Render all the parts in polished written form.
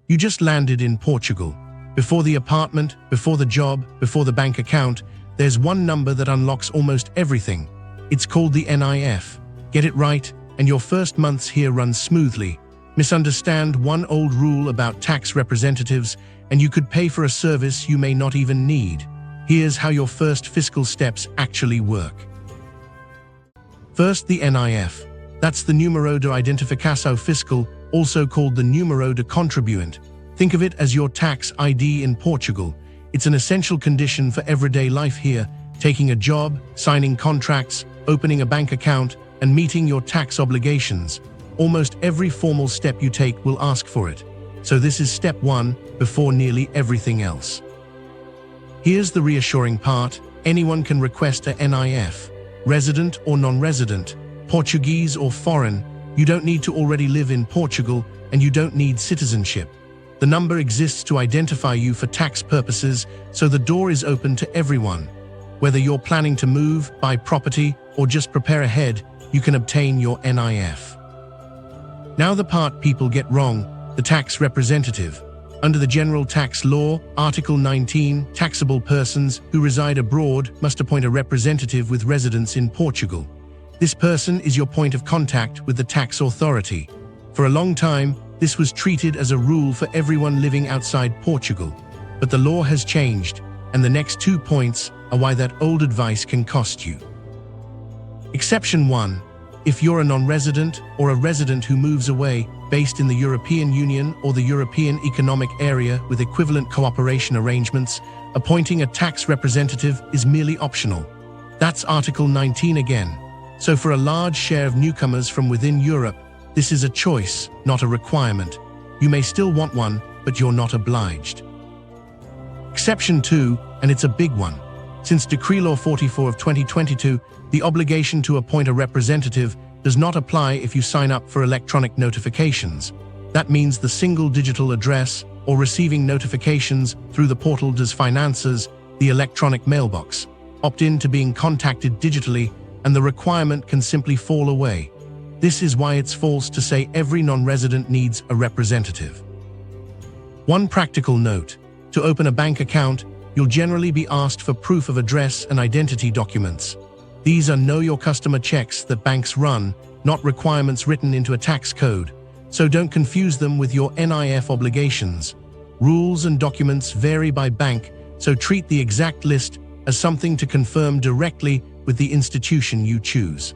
You just landed in Portugal. Before the apartment, before the job, before the bank account, there's one number that unlocks almost everything. It's called the NIF. Get it right, and your first months here run smoothly. Misunderstand one old rule about tax representatives, and you could pay for a service you may not even need. Here's how your first fiscal steps actually work. First, the NIF. That's the Número de Identificação Fiscal, also called the Número de Contribuinte. Think of it as your tax ID in Portugal. It's an essential condition for everyday life here, taking a job, signing contracts, opening a bank account, and meeting your tax obligations. Almost every formal step you take will ask for it. So this is step one, before nearly everything else. Here's the reassuring part. Anyone can request a NIF. Resident or non-resident, Portuguese or foreign, you don't need to already live in Portugal, and you don't need citizenship. The number exists to identify you for tax purposes, so the door is open to everyone. Whether you're planning to move, buy property, or just prepare ahead, you can obtain your NIF. Now the part people get wrong, the tax representative. Under the General Tax Law, Article 19, taxable persons who reside abroad must appoint a representative with residence in Portugal. This person is your point of contact with the tax authority. For a long time, this was treated as a rule for everyone living outside Portugal. But the law has changed, and the next 2 points are why that old advice can cost you. Exception 1. If you're a non-resident or a resident who moves away, based in the European Union or the European Economic Area with equivalent cooperation arrangements, appointing a tax representative is merely optional. That's Article 19 again. So for a large share of newcomers from within Europe, this is a choice, not a requirement. You may still want one, but you're not obliged. Exception 2, and it's a big one. Since Decree Law 44 of 2022, the obligation to appoint a representative does not apply if you sign up for electronic notifications. That means the single digital address or receiving notifications through the portal das Finanças, the electronic mailbox. Opt in to being contacted digitally, and the requirement can simply fall away. This is why it's false to say every non-resident needs a representative. One practical note: to open a bank account, you'll generally be asked for proof of address and identity documents. These are Know Your Customer checks that banks run, not requirements written into a tax code. So don't confuse them with your NIF obligations. Rules and documents vary by bank, so treat the exact list as something to confirm directly with the institution you choose.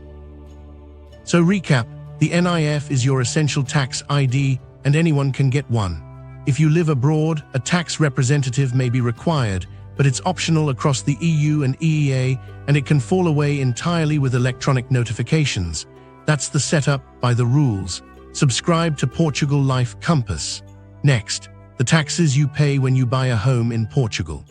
So recap, the NIF is your essential tax ID, and anyone can get one. If you live abroad, a tax representative may be required, but it's optional across the EU and EEA, and it can fall away entirely with electronic notifications. That's the setup by the rules. Subscribe to Portugal Life Compass. Next, the taxes you pay when you buy a home in Portugal.